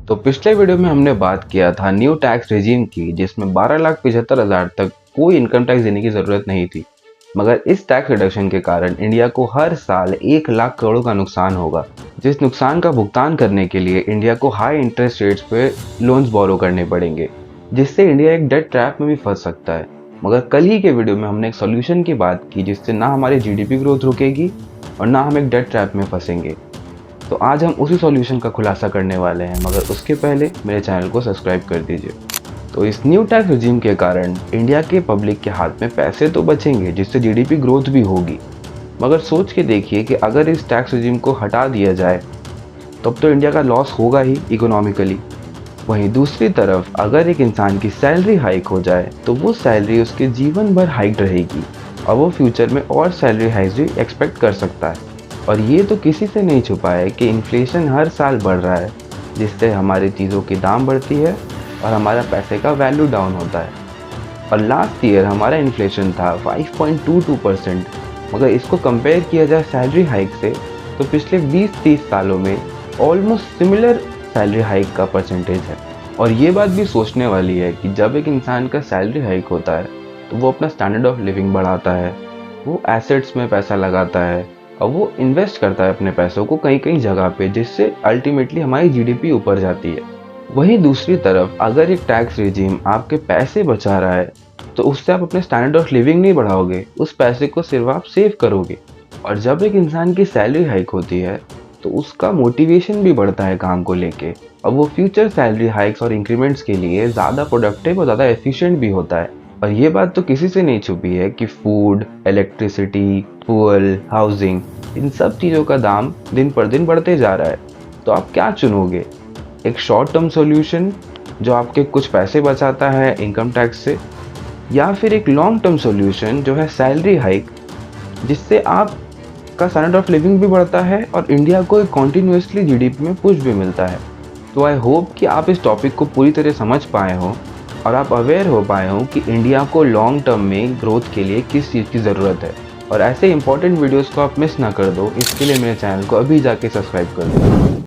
तो पिछले वीडियो में हमने बात किया था न्यू टैक्स रेजिम की, जिसमें 12,75,000 तक कोई इनकम टैक्स देने की ज़रूरत नहीं थी। मगर इस टैक्स रिडक्शन के कारण इंडिया को हर साल 1 लाख करोड़ का नुकसान होगा, जिस नुकसान का भुगतान करने के लिए इंडिया को हाई इंटरेस्ट रेट्स पे लोन्स बोरो करने पड़ेंगे, जिससे इंडिया एक डेट ट्रैप में भी फंस सकता है। मगर कल ही के वीडियो में हमने एक सोल्यूशन की बात की, जिससे ना हमारी जीडीपी ग्रोथ रुकेगी और ना हम एक डेट ट्रैप में फंसेंगे। तो आज हम उसी सॉल्यूशन का खुलासा करने वाले हैं, मगर उसके पहले मेरे चैनल को सब्सक्राइब कर दीजिए। तो इस न्यू टैक्स रिजीम के कारण इंडिया के पब्लिक के हाथ में पैसे तो बचेंगे, जिससे जीडीपी ग्रोथ भी होगी। मगर सोच के देखिए कि अगर इस टैक्स रिजीम को हटा दिया जाए तब तो इंडिया का लॉस होगा ही इकोनॉमिकली। वहीं दूसरी तरफ अगर एक इंसान की सैलरी हाइक हो जाए तो वो सैलरी उसके जीवन भर हाइक रहेगी और वो फ्यूचर में और सैलरी हाइक भी एक्सपेक्ट कर सकता है। और ये तो किसी से नहीं छुपा है कि इन्फ्लेशन हर साल बढ़ रहा है, जिससे हमारी चीज़ों की दाम बढ़ती है और हमारा पैसे का वैल्यू डाउन होता है। और लास्ट ईयर हमारा इन्फ्लेशन था 5.22%। मगर इसको कंपेयर किया जाए सैलरी हाइक से तो पिछले 20-30 सालों में ऑलमोस्ट सिमिलर सैलरी हाइक का परसेंटेज है। और ये बात भी सोचने वाली है कि जब एक इंसान का सैलरी हाइक होता है तो वो अपना स्टैंडर्ड ऑफ लिविंग बढ़ाता है, वो एसेट्स में पैसा लगाता है और वो इन्वेस्ट करता है अपने पैसों को कहीं कहीं जगह पे, जिससे अल्टीमेटली हमारी जीडीपी ऊपर जाती है। वहीं दूसरी तरफ अगर एक टैक्स रिजीम आपके पैसे बचा रहा है तो उससे आप अपने स्टैंडर्ड ऑफ लिविंग नहीं बढ़ाओगे, उस पैसे को सिर्फ आप सेव करोगे। और जब एक इंसान की सैलरी हाइक होती है तो उसका मोटिवेशन भी बढ़ता है काम को लेके, और वो फ्यूचर सैलरी हाइक्स और इंक्रीमेंट्स के लिए ज़्यादा प्रोडक्टिव और ज़्यादा एफिशिएंट भी होता है। और ये बात तो किसी से नहीं छुपी है कि फूड, इलेक्ट्रिसिटी, फ्यूल, हाउसिंग, इन सब चीज़ों का दाम दिन पर दिन बढ़ते जा रहा है। तो आप क्या चुनोगे? एक शॉर्ट टर्म सॉल्यूशन जो आपके कुछ पैसे बचाता है इनकम टैक्स से, या फिर एक लॉन्ग टर्म सॉल्यूशन जो है सैलरी हाइक, जिससे आपका स्टैंडर्ड ऑफ लिविंग भी बढ़ता है और इंडिया को एक कॉन्टिन्यूसली जीडीपी में पुश भी मिलता है। तो आई होप कि आप इस टॉपिक को पूरी तरह समझ पाए हो और आप अवेयर हो पाए हो कि इंडिया को लॉन्ग टर्म में ग्रोथ के लिए किस चीज़ की ज़रूरत है। और ऐसे इंपॉर्टेंट वीडियोस को आप मिस ना कर दो, इसके लिए मेरे चैनल को अभी जाके सब्सक्राइब कर दो।